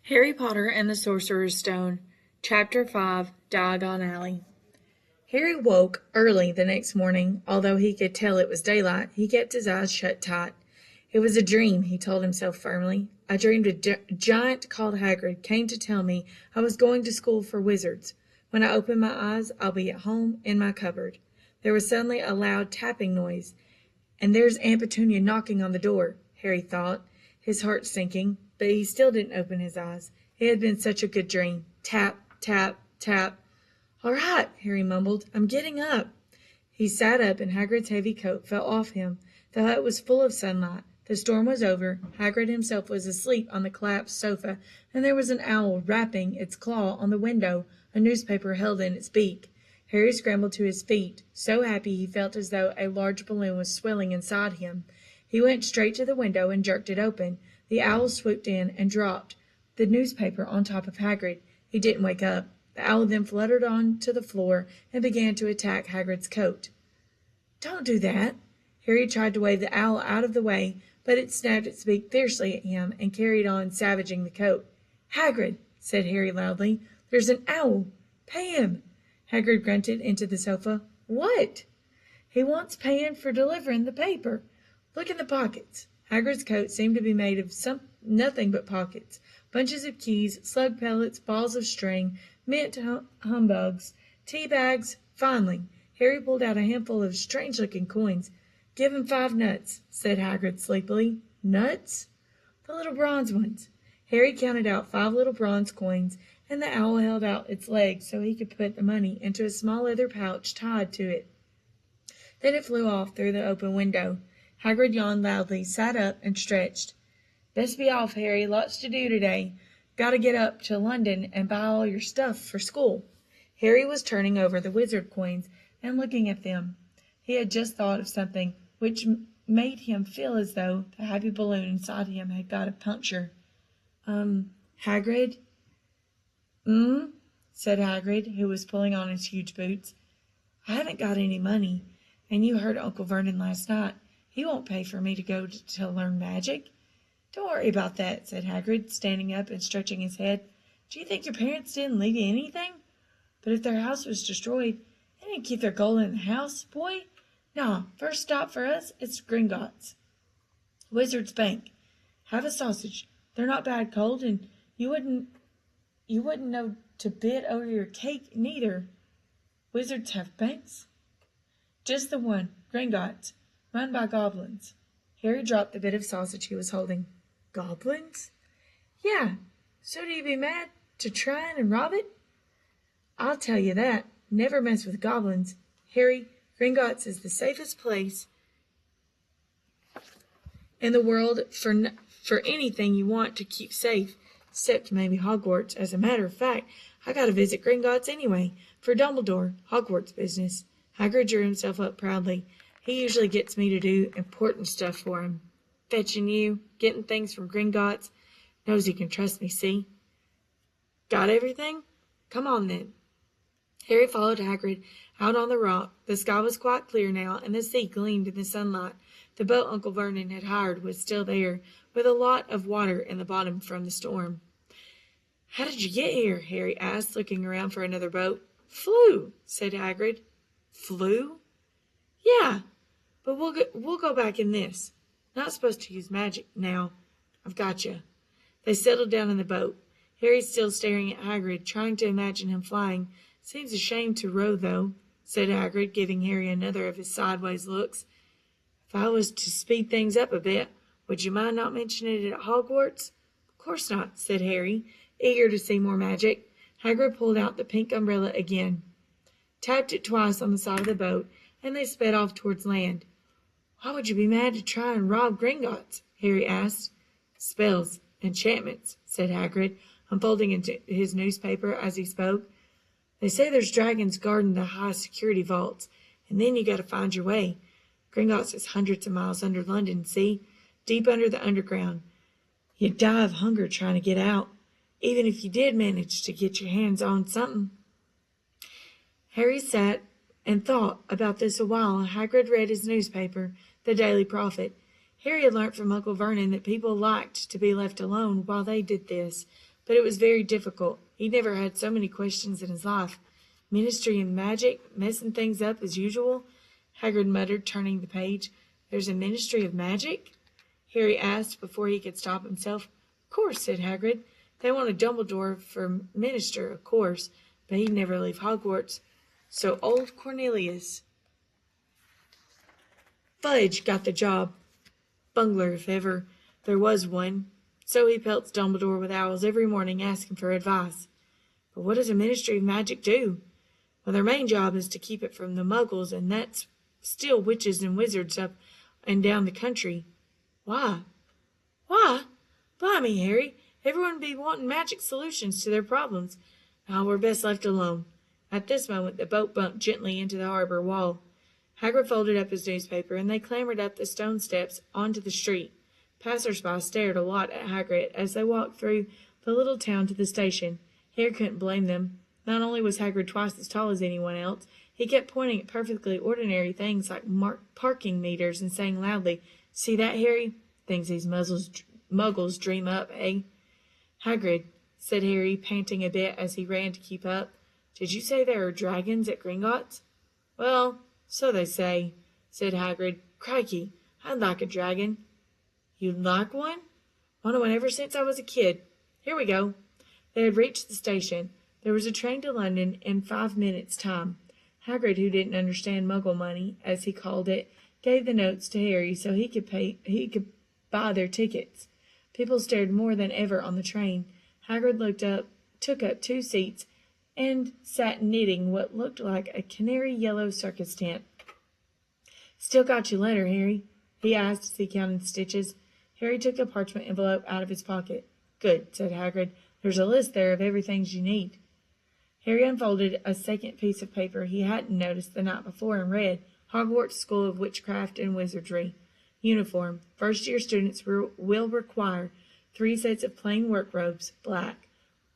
Harry Potter and the Sorcerer's Stone, Chapter 5, Diagon Alley. Harry woke early the next morning. Although he could tell it was daylight, he kept his eyes shut tight. It was a dream, he told himself firmly. I dreamed a giant called Hagrid came to tell me I was going to school for wizards. When I open my eyes, I'll be at home in my cupboard. There was suddenly a loud tapping noise. And there's Aunt Petunia knocking on the door, Harry thought, his heart sinking, but he still didn't open his eyes. It had been such a good dream. Tap, tap, tap. All right, Harry mumbled. I'm getting up. He sat up, and Hagrid's heavy coat fell off him. The hut was full of sunlight. The storm was over. Hagrid himself was asleep on the collapsed sofa, and there was an owl rapping its claw on the window, a newspaper held in its beak. Harry scrambled to his feet, so happy he felt as though a large balloon was swelling inside him. He went straight to the window and jerked it open. The owl swooped in and dropped the newspaper on top of Hagrid. He didn't wake up. The owl then fluttered on to the floor and began to attack Hagrid's coat. Don't do that. Harry tried to wave the owl out of the way, but it snapped its beak fiercely at him and carried on savaging the coat. Hagrid, said Harry loudly, there's an owl. Pay him. Hagrid grunted into the sofa. What? He wants paying for delivering the paper. Look in the pockets. Hagrid's coat seemed to be made of nothing but pockets. Bunches of keys, slug pellets, balls of string, mint humbugs, tea bags. Finally, Harry pulled out a handful of strange-looking coins. Give him 5 nuts, said Hagrid sleepily. Nuts? The little bronze ones. Harry counted out 5 little bronze coins, and the owl held out its legs so he could put the money into a small leather pouch tied to it. Then it flew off through the open window. Hagrid yawned loudly, sat up, and stretched. Best be off, Harry. Lots to do today. Got to get up to London and buy all your stuff for school. Harry was turning over the wizard coins and looking at them. He had just thought of something which made him feel as though the happy balloon inside him had got a puncture. Hagrid? Said Hagrid, who was pulling on his huge boots. I haven't got any money, and you heard Uncle Vernon last night. He won't pay for me to go to learn magic. Don't worry about that, said Hagrid, standing up and stretching his head. Do you think your parents didn't leave you anything? But if their house was destroyed, they didn't keep their gold in the house, boy. No, first stop for us, it's Gringotts. Wizard's Bank. Have a sausage. They're not bad cold, and you wouldn't know to bid over your cake, neither. Wizards have banks? Just the one, Gringotts, run by goblins. Harry dropped the bit of sausage he was holding. Goblins? Yeah, so do you be mad to try and rob it? I'll tell you that. Never mess with goblins. Harry, Gringotts is the safest place in the world for anything you want to keep safe, except maybe Hogwarts. As a matter of fact, I got to visit Gringotts anyway, for Dumbledore, Hogwarts business. Hagrid drew himself up proudly. He usually gets me to do important stuff for him. Fetching you, getting things from Gringotts. Knows he can trust me, see? Got everything? Come on, then. Harry followed Hagrid out on the rock. The sky was quite clear now, and the sea gleamed in the sunlight. The boat Uncle Vernon had hired was still there, with a lot of water in the bottom from the storm. How did you get here? Harry asked, looking around for another boat. Flew, said Hagrid. Flew? Yeah, but we'll go back in this. Not supposed to use magic now. I've got you. They settled down in the boat. Harry's still staring at Hagrid, trying to imagine him flying. Seems a shame to row, though, said Hagrid, giving Harry another of his sideways looks. If I was to speed things up a bit, would you mind not mentioning it at Hogwarts? Of course not, said Harry, eager to see more magic. Hagrid pulled out the pink umbrella again, tapped it twice on the side of the boat, and they sped off towards land. Why would you be mad to try and rob Gringotts? Harry asked. Spells, enchantments, said Hagrid, unfolding into his newspaper as he spoke. They say there's dragons guarding the high-security vaults, and then you got to find your way. Gringotts is hundreds of miles under London, see? Deep under the underground. You'd die of hunger trying to get out, even if you did manage to get your hands on something. Harry sat and thought about this a while, and Hagrid read his newspaper, the Daily Prophet. Harry had learnt from Uncle Vernon that people liked to be left alone while they did this. but it was very difficult. He never had so many questions in his life. Ministry and magic, messing things up as usual? Hagrid muttered, turning the page. There's a ministry of magic? Harry asked before he could stop himself. Of course, said Hagrid. They wanted Dumbledore for minister, of course, but he'd never leave Hogwarts. So old Cornelius Fudge got the job. Bungler, if ever there was one. So he pelts Dumbledore with owls every morning asking for advice. But what does a ministry of magic do? Well, their main job is to keep it from the muggles, and that's still witches and wizards up and down the country. Why? Why? Blimey, Harry. Everyone be wanting magic solutions to their problems. Now we're best left alone. At this moment, the boat bumped gently into the harbor wall. Hagrid folded up his newspaper, and they clambered up the stone steps onto the street. Passers-by stared a lot at Hagrid as they walked through the little town to the station. Harry couldn't blame them. Not only was Hagrid twice as tall as anyone else, he kept pointing at perfectly ordinary things like parking meters and saying loudly, "See that, Harry? Things these muggles dream up, eh?" "Hagrid," said Harry, panting a bit as he ran to keep up, "did you say there are dragons at Gringotts?" "Well, so they say," said Hagrid. "Crikey, I'd like a dragon." "You'd like one?" "Wanted one ever since I was a kid. Here we go." They had reached the station. There was a train to London in 5 minutes' time. Hagrid, who didn't understand Muggle money, as he called it, gave the notes to Harry so he could buy their tickets. People stared more than ever on the train. Hagrid took up 2 seats, and sat knitting what looked like a canary-yellow circus tent. "Still got your letter, Harry?" he asked as he counted the stitches. Harry took a parchment envelope out of his pocket. "Good," said Hagrid. "There's a list there of everything you need." Harry unfolded a second piece of paper he hadn't noticed the night before and read, Hogwarts School of Witchcraft and Wizardry. Uniform. First-year students will require 3 sets of plain work robes, black.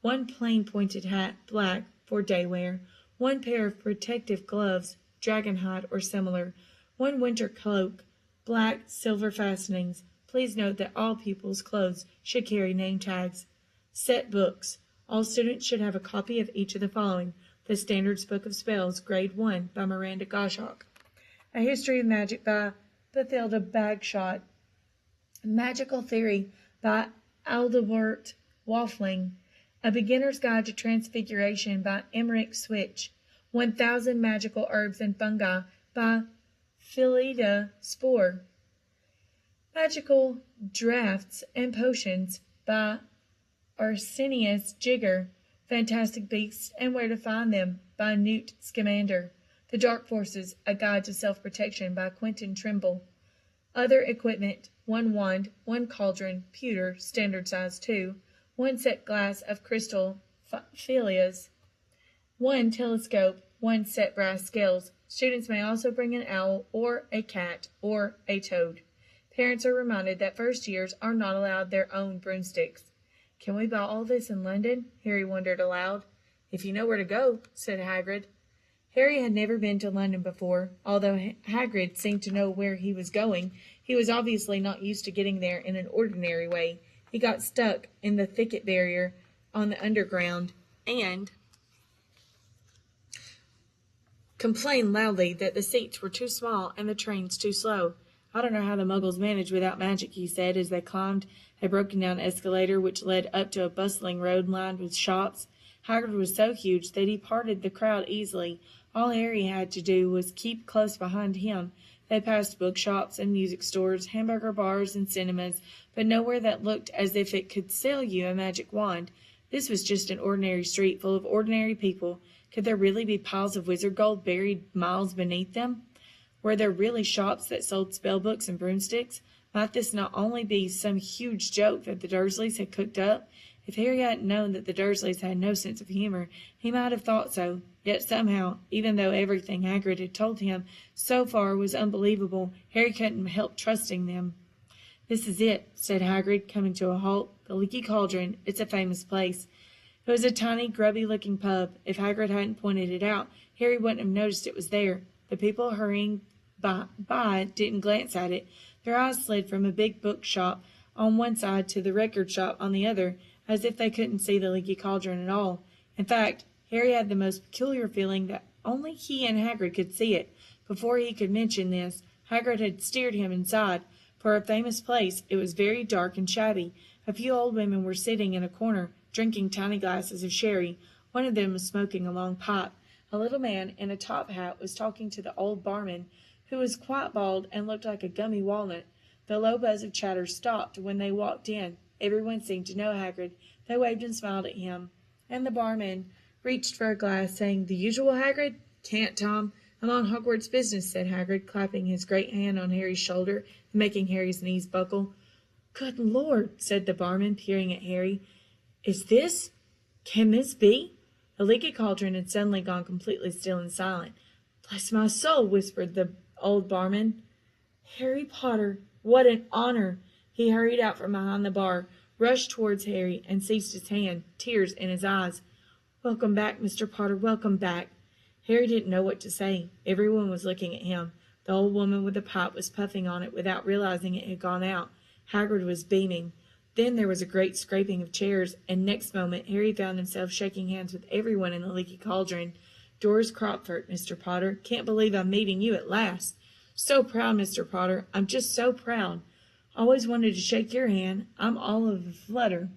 1 plain pointed hat, black, for day wear. 1 pair of protective gloves, dragonhide or similar. 1 winter cloak, black, silver fastenings. Please note that all pupils' clothes should carry name tags. Set books. All students should have a copy of each of the following: The Standards Book of Spells, Grade 1, by Miranda Goshawk. A History of Magic by Bathilda Bagshot. Magical Theory by Aldebert Waffling. A Beginner's Guide to Transfiguration by Emmerich Switch. 1000 Magical Herbs and Fungi by Philida Spore. Magical Draughts and Potions by Arsenius Jigger. Fantastic Beasts and Where to Find Them by Newt Scamander. The Dark Forces, A Guide to Self-Protection by Quentin Trimble. Other equipment: 1 wand, 1 cauldron, pewter, standard size 2, 1 set glass of crystal philias, 1 telescope, 1 set brass scales. Students may also bring an owl or a cat or a toad. Parents are reminded that first years are not allowed their own broomsticks. "Can we buy all this in London?" Harry wondered aloud. "If you know where to go," said Hagrid. Harry had never been to London before. Although Hagrid seemed to know where he was going, he was obviously not used to getting there in an ordinary way. He got stuck in the thicket barrier on the underground and complained loudly that the seats were too small and the trains too slow. "I don't know how the Muggles manage without magic," he said as they climbed a broken-down escalator which led up to a bustling road lined with shops. Hagrid was so huge that he parted the crowd easily. All Harry had to do was keep close behind him. They passed bookshops and music stores, hamburger bars and cinemas, but nowhere that looked as if it could sell you a magic wand. This was just an ordinary street full of ordinary people. Could there really be piles of wizard gold buried miles beneath them? Were there really shops that sold spellbooks and broomsticks? Might this not only be some huge joke that the Dursleys had cooked up? If Harry hadn't known that the Dursleys had no sense of humor, he might have thought so. Yet somehow, even though everything Hagrid had told him so far was unbelievable, Harry couldn't help trusting them. "This is it," said Hagrid, coming to a halt. "The Leaky Cauldron. It's a famous place." It was a tiny, grubby-looking pub. If Hagrid hadn't pointed it out, Harry wouldn't have noticed it was there. The people hurrying by didn't glance at it. Their eyes slid from a big bookshop on one side to the record shop on the other, as if they couldn't see the leaky cauldron at all. In fact, Harry had the most peculiar feeling that only he and Hagrid could see it. Before he could mention this, Hagrid had steered him inside. For a famous place, it was very dark and shabby. A few old women were sitting in a corner, drinking tiny glasses of sherry. One of them was smoking a long pipe. A little man in a top hat was talking to the old barman, who was quite bald and looked like a gummy walnut. The low buzz of chatter stopped when they walked in. Everyone seemed to know Hagrid. They waved and smiled at him, and the barman reached for a glass, saying, "The usual, Hagrid?" "Can't, Tom. I'm on Hogwarts business," said Hagrid, clapping his great hand on Harry's shoulder and making Harry's knees buckle. "Good Lord," said the barman, peering at Harry. Can this be?" The leaky cauldron had suddenly gone completely still and silent. "Bless my soul," whispered the old barman. "Harry Potter, what an honor!" He hurried out from behind the bar, rushed towards Harry, and seized his hand, tears in his eyes. "Welcome back, Mr. Potter, welcome back." Harry didn't know what to say. Everyone was looking at him. The old woman with the pipe was puffing on it without realizing it had gone out. Hagrid was beaming. Then there was a great scraping of chairs, and next moment Harry found himself shaking hands with everyone in the leaky cauldron. "Doris Crockford, Mr. Potter. Can't believe I'm meeting you at last." "So proud, Mr. Potter. I'm just so proud. Always wanted to shake your hand. I'm all of a flutter."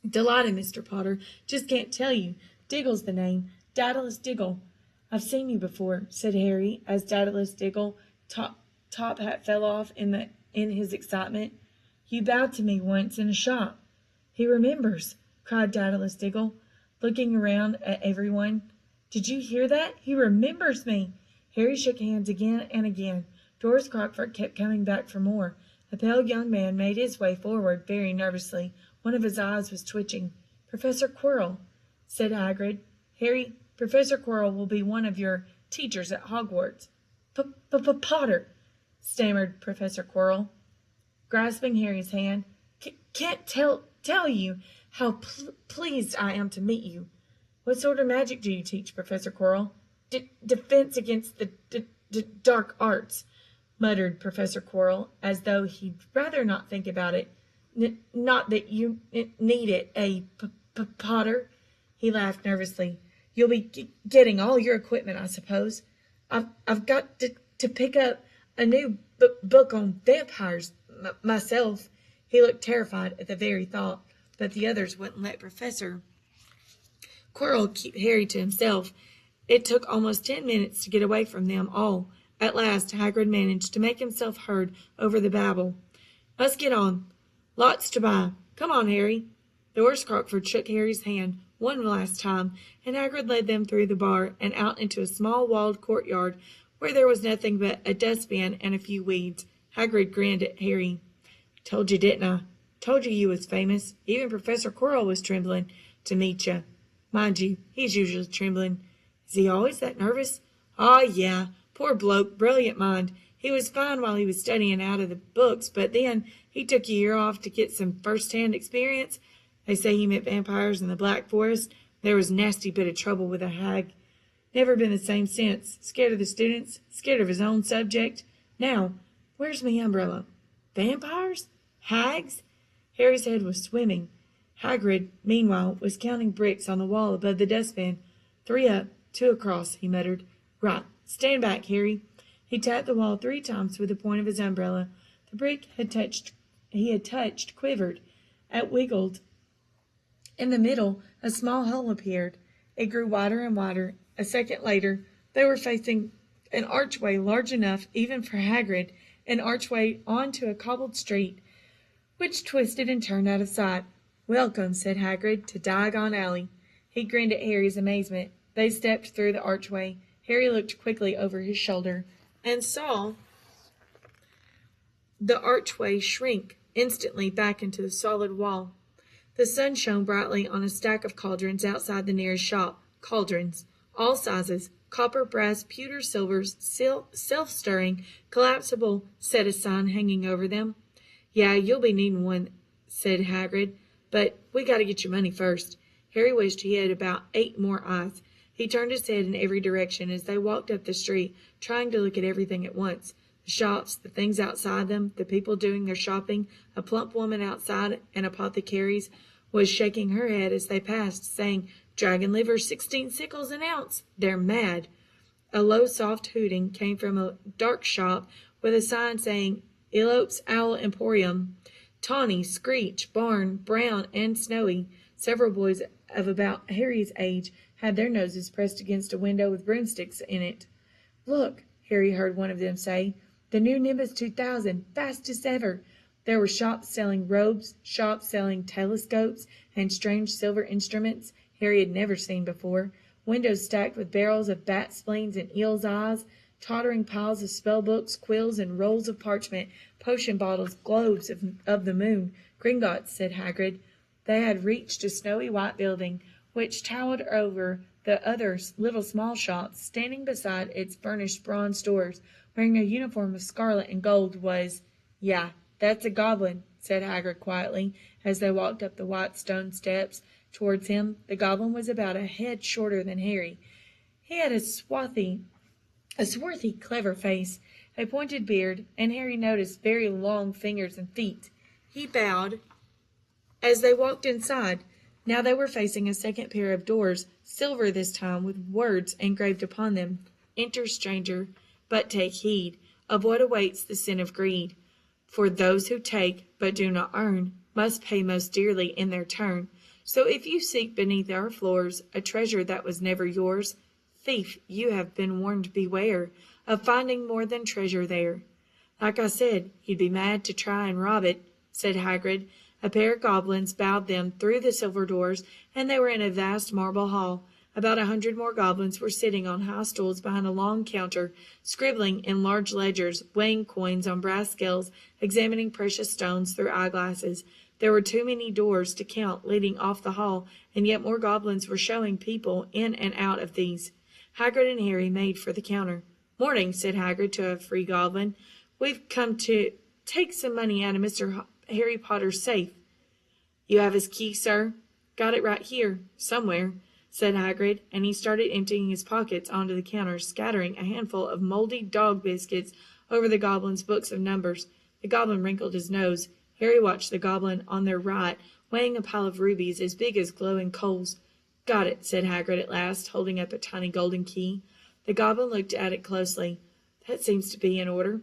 "Delighted, Mr. Potter. Just can't tell you. Diggle's the name. Daedalus Diggle." "I've seen you before," said Harry, as Daedalus Diggle top hat fell off in his excitement. "You bowed to me once in a shop." "He remembers," cried Daedalus Diggle, looking around at everyone. "Did you hear that? He remembers me." Harry shook hands again and again. Doris Crockford kept coming back for more. A pale young man made his way forward very nervously. One of his eyes was twitching. "Professor Quirrell," said Hagrid. "Harry, Professor Quirrell will be one of your teachers at Hogwarts." Potter," stammered Professor Quirrell, grasping Harry's hand. "Can't tell you how pleased I am to meet you." "What sort of magic do you teach, Professor Quirrell?" Defense against the dark arts," muttered Professor Quirrell, as though he'd rather not think about it. Not that you need it, Potter?" He laughed nervously. "You'll be getting all your equipment, I suppose." I've got to pick up a new book on vampires myself." He looked terrified at the very thought, but the others wouldn't let Professor Quirrell keep Harry to himself. It took almost 10 minutes to get away from them all. At last Hagrid managed to make himself heard over the babble. "Let's get on. Lots to buy. Come on, Harry." Doris Crockford shook Harry's hand one last time, and Hagrid led them through the bar and out into a small walled courtyard where there was nothing but a dustbin and a few weeds. Hagrid grinned at Harry. "Told you, didn't I? Told you was famous. Even Professor Quirrell was trembling to meet you. Mind you, he's usually trembling." "Is he always that nervous?" "Oh, yeah. Poor bloke, brilliant mind. He was fine while he was studying out of the books, but then he took a year off to get some first-hand experience. They say he met vampires in the Black Forest. There was a nasty bit of trouble with a hag. Never been the same since. Scared of the students, scared of his own subject. Now, where's my umbrella? Vampires? Hags?" Harry's head was swimming. Hagrid, meanwhile, was counting bricks on the wall above the dustbin. 3 up, 2 across, he muttered. "Right. Stand back, Harry." He tapped the wall 3 times with the point of his umbrella. The brick he had touched quivered. It wiggled. In the middle, a small hole appeared. It grew wider and wider. A second later, they were facing an archway large enough even for Hagrid, an archway onto a cobbled street, which twisted and turned out of sight. "Welcome," said Hagrid, "to Diagon Alley." He grinned at Harry's amazement. They stepped through the archway. Harry looked quickly over his shoulder and saw the archway shrink instantly back into the solid wall. The sun shone brightly on a stack of cauldrons outside the nearest shop. Cauldrons, all sizes, copper, brass, pewter, silver, self-stirring, collapsible, said a sign hanging over them. "Yeah, you'll be needing one," said Hagrid, "but we got to get your money first." Harry wished he had about 8 more eyes. He turned his head in every direction as they walked up the street, trying to look at everything at once. The shops, the things outside them, the people doing their shopping, a plump woman outside, and apothecaries. was shaking her head as they passed, saying, "Dragon liver, 16 sickles an ounce. They're mad." A low, soft hooting came from a dark shop with a sign saying, "Elopes Owl Emporium." Tawny, Screech, Barn, Brown, and Snowy, several boys of about Harry's age, had their noses pressed against a window with broomsticks in it. "Look," Harry heard one of them say, "the new Nimbus 2000, fastest ever." There were shops selling robes, shops selling telescopes and strange silver instruments Harry had never seen before, windows stacked with barrels of bat spleens and eels' eyes, tottering piles of spell books, quills, and rolls of parchment, potion bottles, globes of the moon. Gringotts, said Hagrid. They had reached a snowy white building, which towered over the other little small shops. Standing beside its burnished bronze doors, wearing a uniform of scarlet and gold, was, "Yeah, that's a goblin," said Hagrid quietly, as they walked up the white stone steps towards him. The goblin was about a head shorter than Harry. He had a swarthy, clever face, a pointed beard, and Harry noticed very long fingers and feet. He bowed as they walked inside. Now they were facing a second pair of doors, silver this time, with words engraved upon them. "Enter, stranger, but take heed of what awaits the sin of greed. For those who take, but do not earn, must pay most dearly in their turn. So if you seek beneath our floors a treasure that was never yours, thief, you have been warned, beware of finding more than treasure there." "Like I said, he'd be mad to try and rob it," said Hagrid. A pair of goblins bowed them through the silver doors, and they were in a vast marble hall. About 100 more goblins were sitting on high stools behind a long counter, scribbling in large ledgers, weighing coins on brass scales, examining precious stones through eyeglasses. There were too many doors to count leading off the hall, and yet more goblins were showing people in and out of these. Hagrid and Harry made for the counter. "Morning," said Hagrid to a free goblin. "We've come to take some money out of Mr. Harry Potter's safe." "You have his key, sir?" "Got it right here, somewhere," said Hagrid, and he started emptying his pockets onto the counter, scattering a handful of mouldy dog biscuits over the goblin's books of numbers. The goblin wrinkled his nose. Harry watched the goblin on their right, weighing a pile of rubies as big as glowing coals. "Got it," said Hagrid at last, holding up a tiny golden key. The goblin looked at it closely. "That seems to be in order."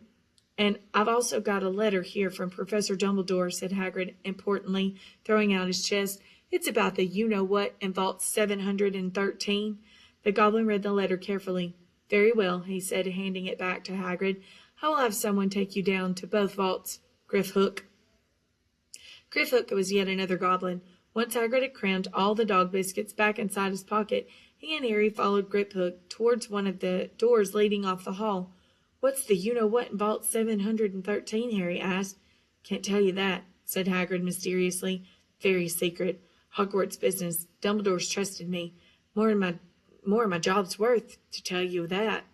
"And I've also got a letter here from Professor Dumbledore," said Hagrid, importantly, throwing out his chest. "It's about the you-know-what in Vault 713. The goblin read the letter carefully. "Very well," he said, handing it back to Hagrid. "I will have someone take you down to both vaults, Grifhook." Grifhook was yet another goblin. Once Hagrid had crammed all the dog biscuits back inside his pocket, he and Harry followed Grifhook towards one of the doors leading off the hall. "What's the you-know-what in Vault 713, Harry asked. "Can't tell you that," said Hagrid mysteriously. "Very secret. Hogwarts business. Dumbledore's trusted me. More than my job's worth, to tell you that."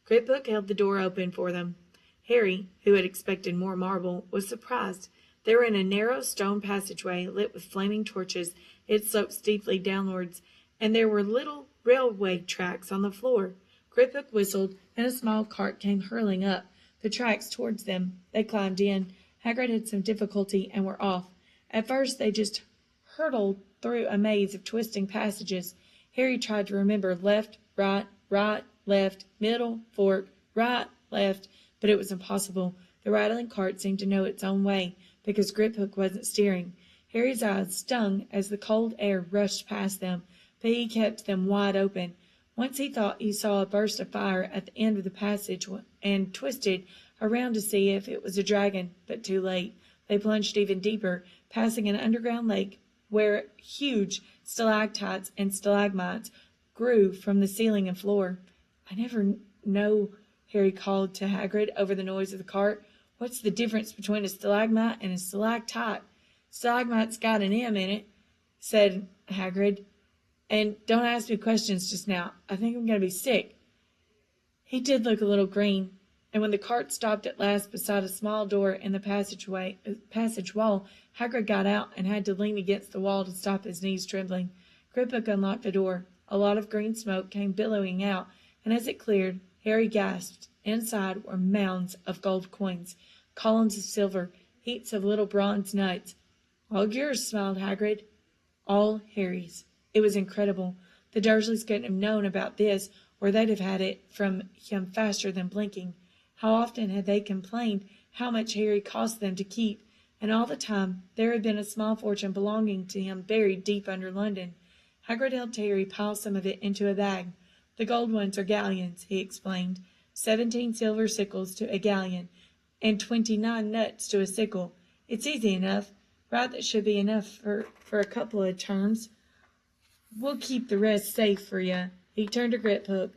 Grifhook held the door open for them. Harry, who had expected more marble, was surprised. They were in a narrow stone passageway lit with flaming torches. It sloped steeply downwards, and there were little railway tracks on the floor. Grifhook whistled, and a small cart came hurling up the tracks towards them. They climbed in. Hagrid had some difficulty and were off. At first they just hurtled through a maze of twisting passages. Harry tried to remember left, right, left, middle, fork, right, left, but it was impossible. The rattling cart seemed to know its own way, because Grifhook wasn't steering. Harry's eyes stung as the cold air rushed past them, but he kept them wide open. Once he thought he saw a burst of fire at the end of the passage and twisted around to see if it was a dragon, but too late. They plunged even deeper, passing an underground lake where huge stalactites and stalagmites grew from the ceiling and floor. "I never know," Harry called to Hagrid over the noise of the cart. "What's the difference between a stalagmite and a stalactite?" "Stalagmite's got an M in it," said Hagrid. "And don't ask me questions just now. I think I'm going to be sick." He did look a little green, and when the cart stopped at last beside a small door in the passage wall, Hagrid got out and had to lean against the wall to stop his knees trembling. Grifhook unlocked the door. A lot of green smoke came billowing out, and as it cleared, Harry gasped. Inside were mounds of gold coins, columns of silver, heaps of little bronze nuts. "All yours," smiled Hagrid. All Harry's. It was incredible. The Dursleys couldn't have known about this, or they'd have had it from him faster than blinking. How often had they complained how much Harry cost them to keep, and all the time there had been a small fortune belonging to him buried deep under London. Hagrid helped Harry pile some of it into a bag. The gold ones are galleons, he explained. 17 silver sickles to a galleon, and 29 nuts to a sickle. It's easy enough. Right, that should be enough for a couple of terms. We'll keep the rest safe for you. He turned to Griphook.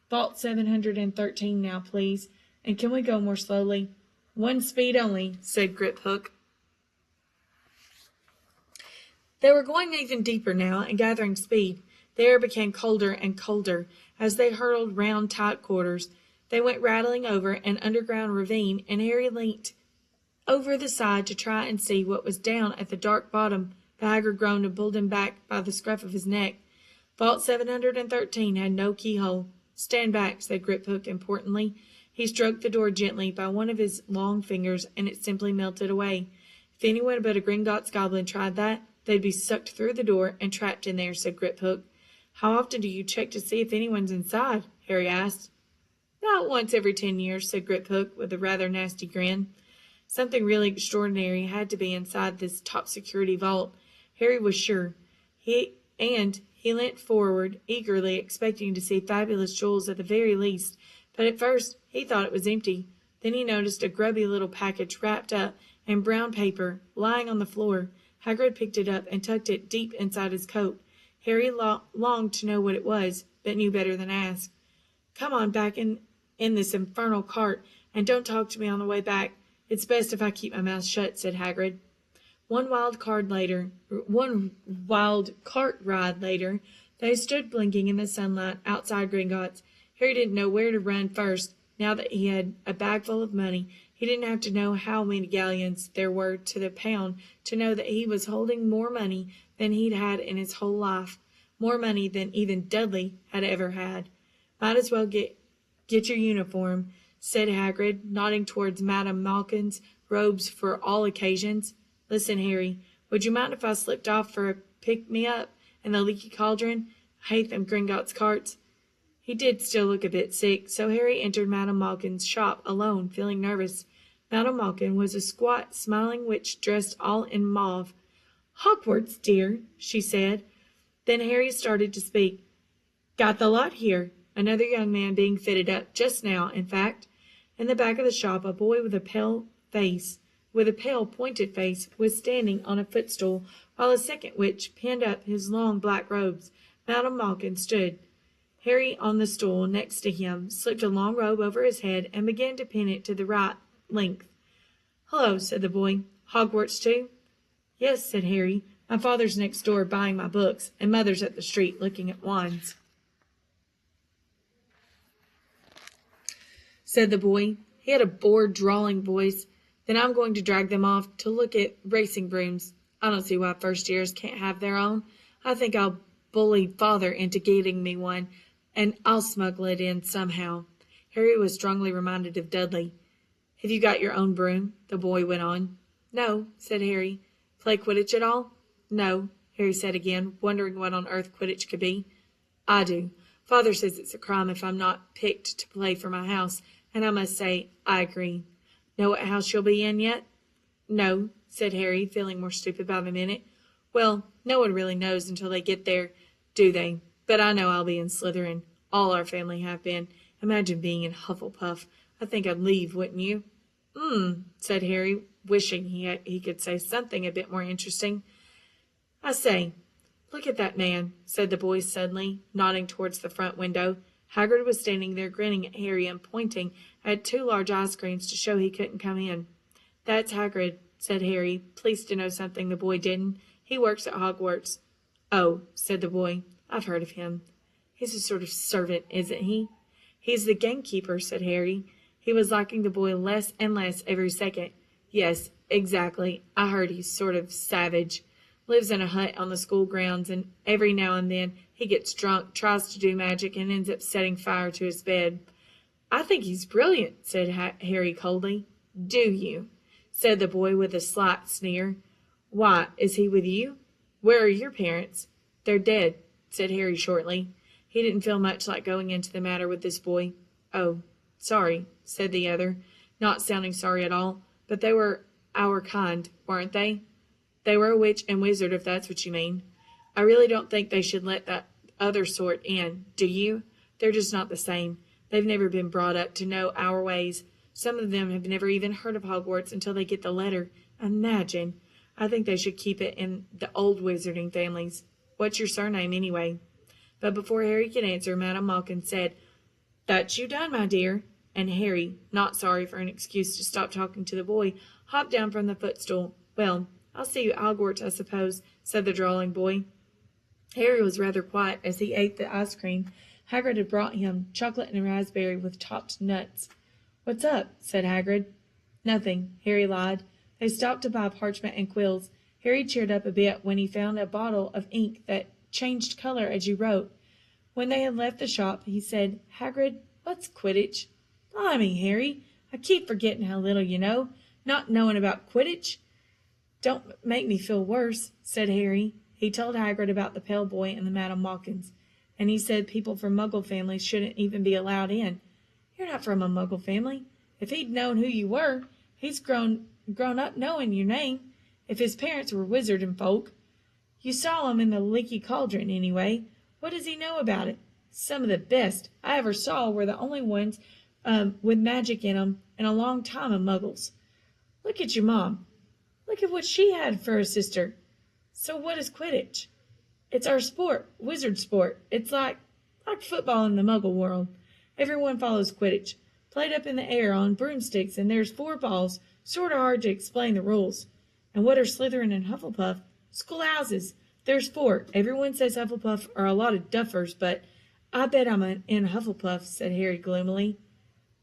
Vault 713 now, please. And can we go more slowly? One speed only, said Griphook. They were going even deeper now and gathering speed. The air became colder and colder as they hurtled round tight quarters. They went rattling over an underground ravine, and Harry leant over the side to try and see what was down at the dark bottom. But Hagrid groaned and pulled him back by the scruff of his neck. Vault 713 had no keyhole. Stand back, said Griphook importantly. He stroked the door gently by one of his long fingers, and it simply melted away. If anyone but a Gringotts goblin tried that, they'd be sucked through the door and trapped in there, said Griphook. How often do you check to see if anyone's inside? Harry asked. Not once every 10 years, said Griphook with a rather nasty grin. Something really extraordinary had to be inside this top-security vault. Harry was sure. He leant forward, eagerly expecting to see fabulous jewels at the very least, but at first he thought it was empty. Then he noticed a grubby little package wrapped up in brown paper lying on the floor. Hagrid picked it up and tucked it deep inside his coat. Harry longed to know what it was, but knew better than ask. Come on back in this infernal cart, and don't talk to me on the way back. It's best if I keep my mouth shut, said Hagrid. One wild cart ride later, they stood blinking in the sunlight outside Gringotts. Harry didn't know where to run first. Now that he had a bag full of money, he didn't have to know how many galleons there were to the pound to know that he was holding more money than he'd had in his whole life, more money than even Dudley had ever had. Might as well get your uniform, said Hagrid, nodding towards Madame Malkin's robes for all occasions. Listen, Harry, would you mind if I slipped off for a pick-me-up in the leaky cauldron? I hate them Gringotts carts. He did still look a bit sick, so Harry entered Madame Malkin's shop alone, feeling nervous. Madame Malkin was a squat, smiling witch dressed all in mauve. Hogwarts, dear, she said. Then Harry started to speak. Got the lot here. Another young man being fitted up, just now, in fact. In the back of the shop, a boy with a pale pointed face, was standing on a footstool, while a second witch pinned up his long black robes. Madame Malkin stood. Harry, on the stool next to him, slipped a long robe over his head and began to pin it to the right length. Hello, said the boy. Hogwarts, too? Yes, said Harry. My father's next door buying my books, and mother's up the street looking at wands. Said the boy. He had a bored, drawling voice. Then I'm going to drag them off to look at racing brooms. I don't see why first years can't have their own. I think I'll bully father into getting me one, and I'll smuggle it in somehow. Harry was strongly reminded of Dudley. Have you got your own broom? The boy went on. No, said Harry. Play Quidditch at all? No, Harry said again, wondering what on earth Quidditch could be. I do. Father says it's a crime if I'm not picked to play for my house, and I must say I agree. Know what house you'll be in yet? No, said Harry, feeling more stupid by the minute. Well, no one really knows until they get there, do they? But I know I'll be in Slytherin. All our family have been. Imagine being in Hufflepuff. I think I'd leave, wouldn't you? Said Harry, wishing he could say something a bit more interesting. I say, look at that man, said the boy suddenly, nodding towards the front window. Hagrid was standing there grinning at Harry and pointing at 2 large eye screens to show he couldn't come in. That's Hagrid, said Harry, pleased to know something the boy didn't. He works at Hogwarts. Oh, said the boy, I've heard of him. He's a sort of servant, isn't he? He's the gamekeeper, said Harry. He was liking the boy less and less every second. Yes, exactly. I heard he's sort of savage. Lives in a hut on the school grounds, and every now and then he gets drunk, tries to do magic, and ends up setting fire to his bed. I think he's brilliant, said Harry coldly. Do you? Said the boy with a slight sneer. Why, is he with you? Where are your parents? They're dead, said Harry shortly. He didn't feel much like going into the matter with this boy. Oh, sorry, said the other, not sounding sorry at all. But they were our kind, weren't they? They were a witch and wizard, if that's what you mean. I really don't think they should let that other sort in, do you? They're just not the same. They've never been brought up to know our ways. Some of them have never even heard of Hogwarts until they get the letter. Imagine! I think they should keep it in the old wizarding families. What's your surname, anyway? But before Harry could answer, Madame Malkin said, That's you done, my dear. And Harry, not sorry for an excuse to stop talking to the boy, hopped down from the footstool. Well, I'll see you at Hogwarts, I suppose, said the drawling boy. Harry was rather quiet as he ate the ice cream Hagrid had brought him, chocolate and raspberry with topped nuts. What's up? Said Hagrid. Nothing, Harry lied. They stopped to buy parchment and quills. Harry cheered up a bit when he found a bottle of ink that changed color as you wrote. When they had left the shop, he said, Hagrid, what's Quidditch? Blimey, Harry, I keep forgetting how little you know. Not knowing about Quidditch. Don't make me feel worse, said Harry. He told Hagrid about the pale boy and the Madame Malkins, and he said people from Muggle families shouldn't even be allowed in. You're not from a Muggle family. If he'd known who you were, he's grown up knowing your name. If his parents were wizarding folk. You saw him in the leaky cauldron, anyway. What does he know about it? Some of the best I ever saw were the only ones with magic in 'em in a long time of Muggles. Look at your mom. Look at what she had for a sister. So what is Quidditch? It's our sport, wizard sport. It's like football in the Muggle world. Everyone follows Quidditch. Played up in the air on broomsticks, and there's 4 balls. Sort of hard to explain the rules. And what are Slytherin and Hufflepuff? Schoolhouses. There's 4. Everyone says Hufflepuff are a lot of duffers, but I bet I'm in Hufflepuff, said Harry gloomily.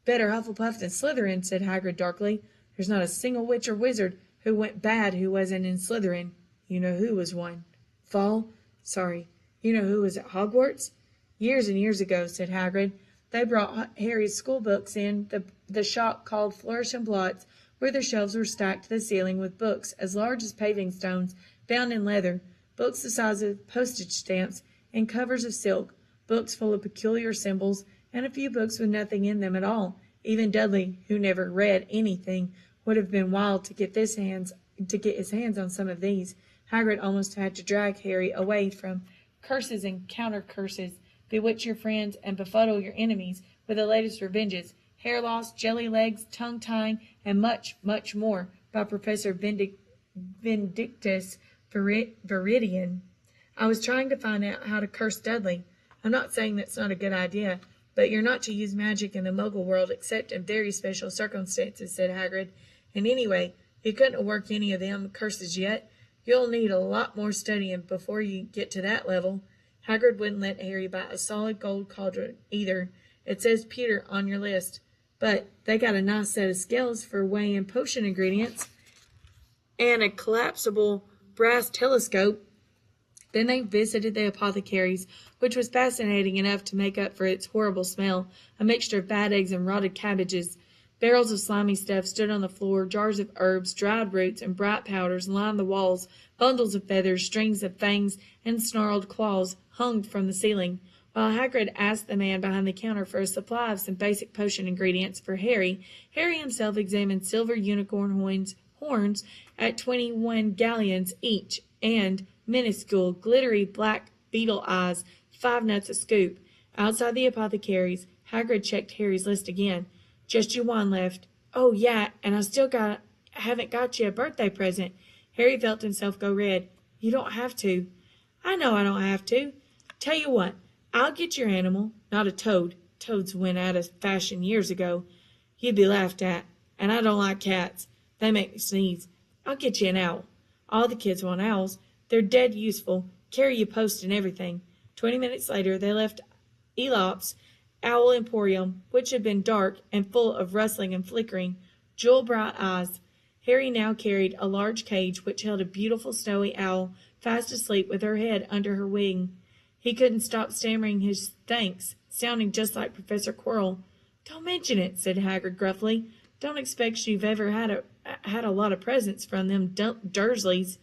Better Hufflepuff than Slytherin, said Hagrid darkly. There's not a single witch or wizard who went bad who wasn't in Slytherin. You know who was one. You know who was at Hogwarts? Years and years ago, said Hagrid. They brought Harry's school books in the shop called Flourish and Blots, where the shelves were stacked to the ceiling with books as large as paving stones, bound in leather, books the size of postage stamps, and covers of silk, books full of peculiar symbols, and a few books with nothing in them at all. Even Dudley, who never read anything, would have been wild to get his hands on some of these. Hagrid almost had to drag Harry away from curses and counter-curses, bewitch your friends and befuddle your enemies with the latest revenges, hair loss, jelly legs, tongue-tying, and much, much more by Professor Vindictus Viridian. I was trying to find out how to curse Dudley. I'm not saying that's not a good idea, but you're not to use magic in the Muggle world except in very special circumstances, said Hagrid. And anyway, you couldn't have worked any of them curses yet. You'll need a lot more studying before you get to that level. Hagrid wouldn't let Harry buy a solid gold cauldron either. It says pewter on your list, but they got a nice set of scales for weighing potion ingredients and a collapsible brass telescope. Then they visited the apothecary's, which was fascinating enough to make up for its horrible smell, a mixture of bad eggs and rotted cabbages. Barrels of slimy stuff stood on the floor, jars of herbs, dried roots, and bright powders lined the walls, bundles of feathers, strings of fangs, and snarled claws hung from the ceiling. While Hagrid asked the man behind the counter for a supply of some basic potion ingredients for Harry, Harry himself examined silver unicorn horns at 21 galleons each, and minuscule, glittery black beetle eyes, 5 nuts a scoop. Outside the apothecary's, Hagrid checked Harry's list again. Just you one left. Oh, yeah, and I haven't got you a birthday present. Harry felt himself go red. You don't have to. I know I don't have to. Tell you what, I'll get your animal, not a toad. Toads went out of fashion years ago. You'd be laughed at. And I don't like cats. They make me sneeze. I'll get you an owl. All the kids want owls. They're dead useful. Carry you post and everything. 20 minutes later, they left Elop's Owl Emporium, which had been dark and full of rustling and flickering, jewel-bright eyes. Harry now carried a large cage which held a beautiful snowy owl, fast asleep with her head under her wing. He couldn't stop stammering his thanks, sounding just like Professor Quirrell. Don't mention it, said Hagrid gruffly. Don't expect you've ever had a lot of presents from them Dursleys.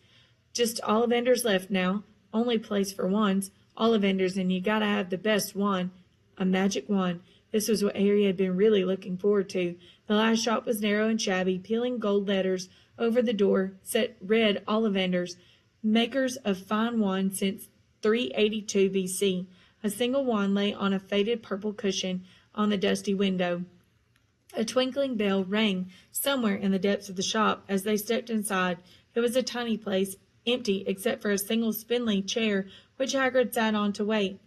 Just Ollivanders left now. Only place for wands. Ollivanders, and you gotta have the best wand. A magic wand. This was what Harry had been really looking forward to. The last shop was narrow and shabby. Peeling gold letters over the door said read Ollivanders, makers of fine wands since 382 BC. A single wand lay on a faded purple cushion on the dusty window. A twinkling bell rang somewhere in the depths of the shop as they stepped inside. It was a tiny place, empty except for a single spindly chair which Hagrid sat on to wait.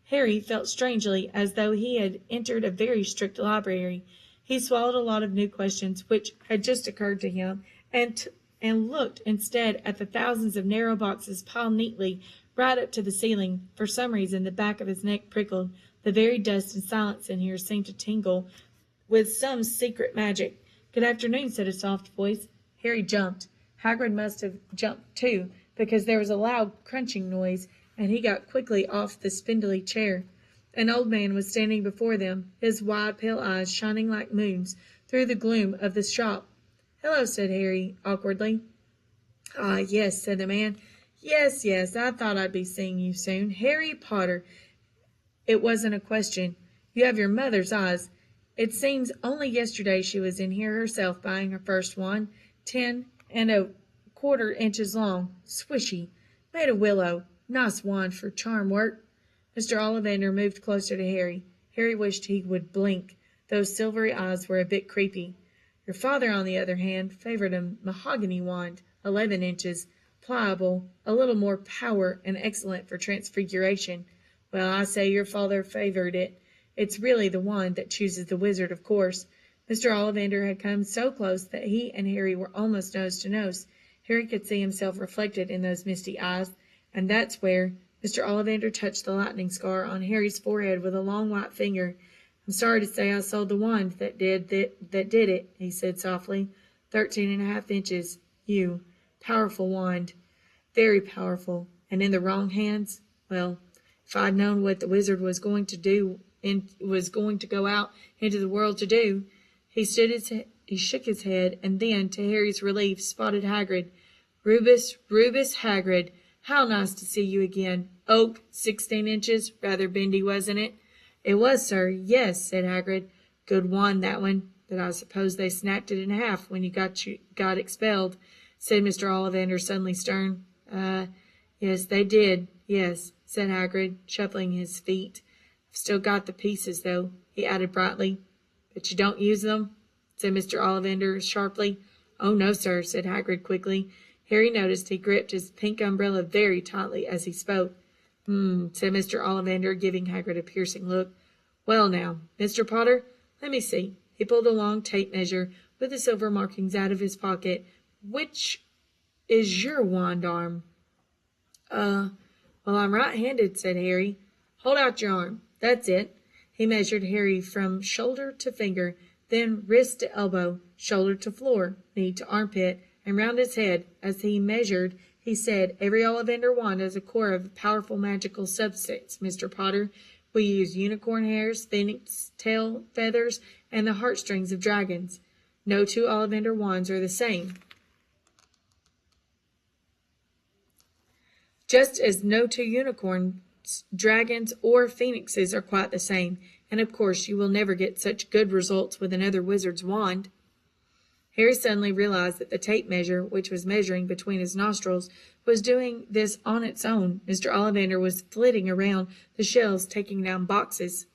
Harry felt strangely as though he had entered a very strict library. He swallowed a lot of new questions which had just occurred to him, and looked instead at the thousands of narrow boxes piled neatly right up to the ceiling. For some reason the back of his neck prickled. The very dust and silence in here seemed to tingle with some secret magic. "Good afternoon," said a soft voice. Harry jumped. Hagrid must have jumped too, because there was a loud crunching noise, and he got quickly off the spindly chair. An old man was standing before them, his wide pale eyes shining like moons through the gloom of the shop. "Hello," said Harry, awkwardly. "Ah, yes," said the man. Yes, I thought I'd be seeing you soon. Harry Potter." It wasn't a question. "You have your mother's eyes. It seems only yesterday she was in here herself buying her first wand, 10¼ inches long, swishy, made of willow. Nice wand for charm work." Mr. Ollivander moved closer to Harry. Harry wished he would blink. Those silvery eyes were a bit creepy. "Your father, on the other hand, favored a mahogany wand, 11 inches, pliable, a little more power, and excellent for transfiguration." "Well, I say your father favored it. It's really the wand that chooses the wizard, of course." Mr. Ollivander had come so close that he and Harry were almost nose to nose. Harry could see himself reflected in those misty eyes, and that's where Mr. Ollivander touched the lightning scar on Harry's forehead with a long white finger. "I'm sorry to say I sold the wand that did it," he said softly. 13½ inches. Powerful wand. Very powerful. And in the wrong hands? Well, if I'd known what the wizard was going to do and was going to go out into the world to do." He shook his head, and then, to Harry's relief, spotted Hagrid. Rubus Hagrid, how nice to see you again. Oak, 16 inches, rather bendy, wasn't it?" "It was, sir, yes," said Hagrid. "Good wand, that one. But I suppose they snapped it in half when you got expelled," said Mr. Ollivander, suddenly stern. Yes, they did, yes," said Hagrid, shuffling his feet. "I've still got the pieces, though," he added brightly. "But you don't use them?" said Mr. Ollivander sharply. "Oh, no, sir," said Hagrid quickly. Harry noticed he gripped his pink umbrella very tightly as he spoke. Said Mr. Ollivander, giving Hagrid a piercing look. "Well, now, Mr. Potter, let me see." He pulled a long tape measure with the silver markings out of his pocket. "Which is your wand arm?" Well, I'm right-handed," said Harry. "Hold out your arm. That's it." He measured Harry from shoulder to finger, then wrist to elbow, shoulder to floor, knee to armpit, and round his head. As he measured, he said, "Every Ollivander wand has a core of powerful magical substance, Mr. Potter. We use unicorn hairs, phoenix tail feathers, and the heartstrings of dragons. No two Ollivander wands are the same, just as no two unicorns, dragons, or phoenixes are quite the same. And of course you will never get such good results with another wizard's wand." Harry suddenly realized that the tape measure, which was measuring between his nostrils, was doing this on its own. Mr. Ollivander was flitting around the shelves, taking down boxes.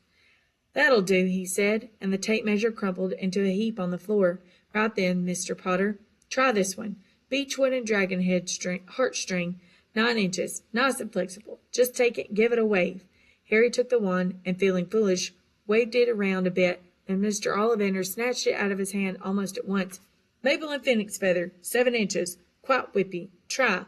"That'll do," he said, and the tape measure crumpled into a heap on the floor. "Right then, Mr. Potter, try this one. Beechwood and dragonhead heartstring, 9 inches, nice and flexible. Just take it and give it a wave." Harry took the wand, and feeling foolish, waved it around a bit, and Mr. Ollivander snatched it out of his hand almost at once. "Maple and phoenix feather, 7 inches, quite whippy. Try."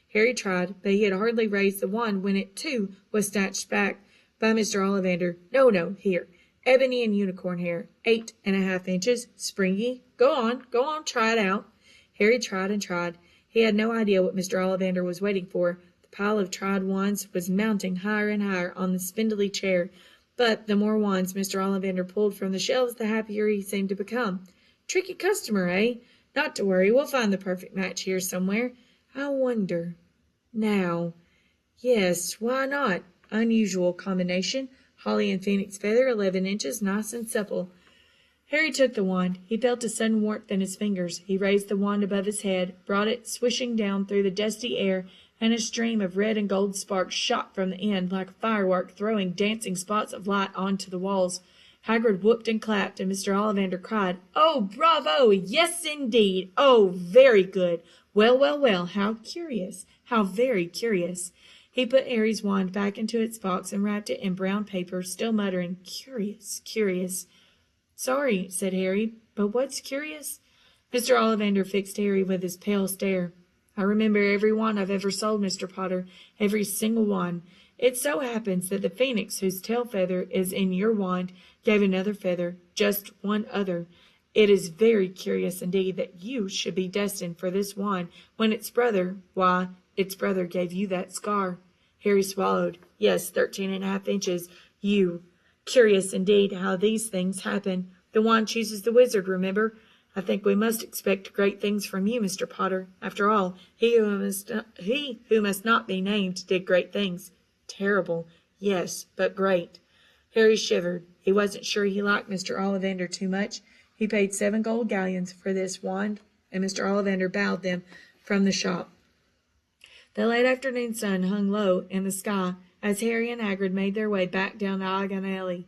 Harry tried, but he had hardly raised the wand when it, too, was snatched back by Mr. Ollivander. No, here. Ebony and unicorn hair, 8½ inches, springy. Go on, try it out." Harry tried and tried. He had no idea what Mr. Ollivander was waiting for. The pile of tried wands was mounting higher and higher on the spindly chair, but the more wands Mr. Ollivander pulled from the shelves, the happier he seemed to become. "Tricky customer, eh? Not to worry, we'll find the perfect match here somewhere. I wonder." Now, yes, why not? Unusual combination. Holly and phoenix feather, 11 inches, nice and supple. Harry took the wand. He felt a sudden warmth in his fingers. He raised the wand above his head, brought it swishing down through the dusty air, and a stream of red and gold sparks shot from the end like a firework, throwing dancing spots of light onto the walls. Hagrid whooped and clapped, and Mr. Ollivander cried, "Oh, bravo! Yes, indeed! Oh, very good! Well, well, well! How curious! How very curious!" He put Harry's wand back into its box and wrapped it in brown paper, still muttering, "Curious, curious." "Sorry," said Harry, "but what's curious?" Mr. Ollivander fixed Harry with his pale stare. "I remember every wand I've ever sold, Mr. Potter, every single one. It so happens that the phoenix whose tail feather is in your wand gave another feather, just one other. It is very curious indeed that you should be destined for this wand when its brother gave you that scar." Harry swallowed. "Yes, 13.5 inches. You. Curious indeed how these things happen. The wand chooses the wizard, remember. I think we must expect great things from you, Mr. Potter. After all, he who must not be named did great things. Terrible, yes, but great." Harry shivered. He wasn't sure he liked Mr. Ollivander too much. He paid 7 gold galleons for this wand, and Mr. Ollivander bowed them from the shop. The late afternoon sun hung low in the sky as Harry and Hagrid made their way back down Diagon Alley,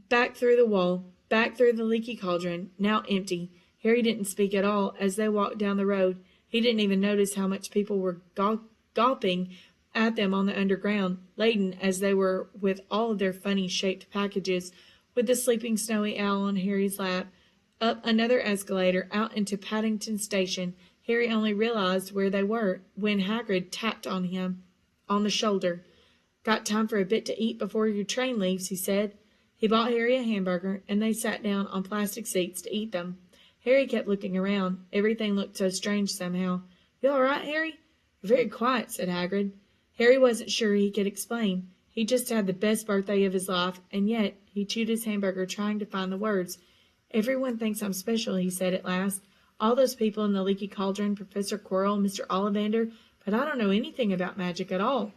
back through the wall, back through the leaky cauldron, now empty. Harry didn't speak at all as they walked down the road. He didn't even notice how much people were gawping at them on the underground, laden as they were with all of their funny-shaped packages, with the sleeping snowy owl on Harry's lap. Up another escalator, out into Paddington Station. Harry only realized where they were when Hagrid tapped on him on the shoulder. "Got time for a bit to eat before your train leaves," he said. He bought Harry a hamburger, and they sat down on plastic seats to eat them. Harry kept looking around. Everything looked so strange somehow. "You all right, Harry?" "You're very quiet," said Hagrid. Harry wasn't sure he could explain. He just had the best birthday of his life, and yet he chewed his hamburger trying to find the words. "Everyone thinks I'm special," he said at last. "All those people in the leaky cauldron, Professor Quirrell, Mr. Ollivander, but I don't know anything about magic at all."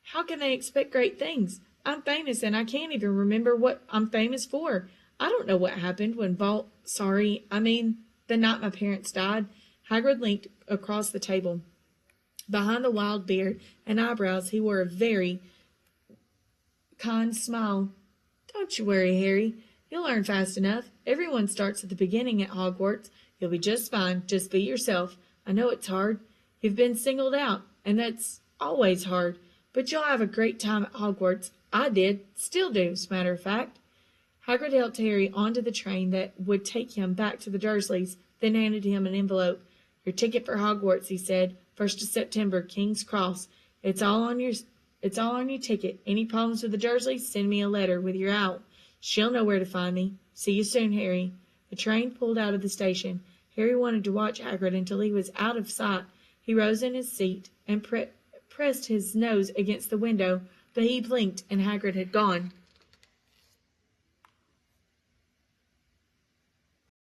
"How can they expect great things? I'm famous, and I can't even remember what I'm famous for. I don't know what happened when the night my parents died." Hagrid leaned across the table. Behind the wild beard and eyebrows he wore a very kind smile. "Don't you worry, Harry. You'll learn fast enough. Everyone starts at the beginning at Hogwarts. You'll be just fine. Just be yourself. I know it's hard. You've been singled out, and that's always hard. But you'll have a great time at Hogwarts. I did. Still do, as a matter of fact." Hagrid helped Harry onto the train that would take him back to the Dursleys, then handed him an envelope. "Your ticket for Hogwarts," he said. "1st of September, King's Cross. It's all on your ticket. Any problems with the Dursleys, send me a letter with your owl. She'll know where to find me. See you soon, Harry." The train pulled out of the station. Harry wanted to watch Hagrid until he was out of sight. He rose in his seat and pressed his nose against the window, but he blinked and Hagrid had gone.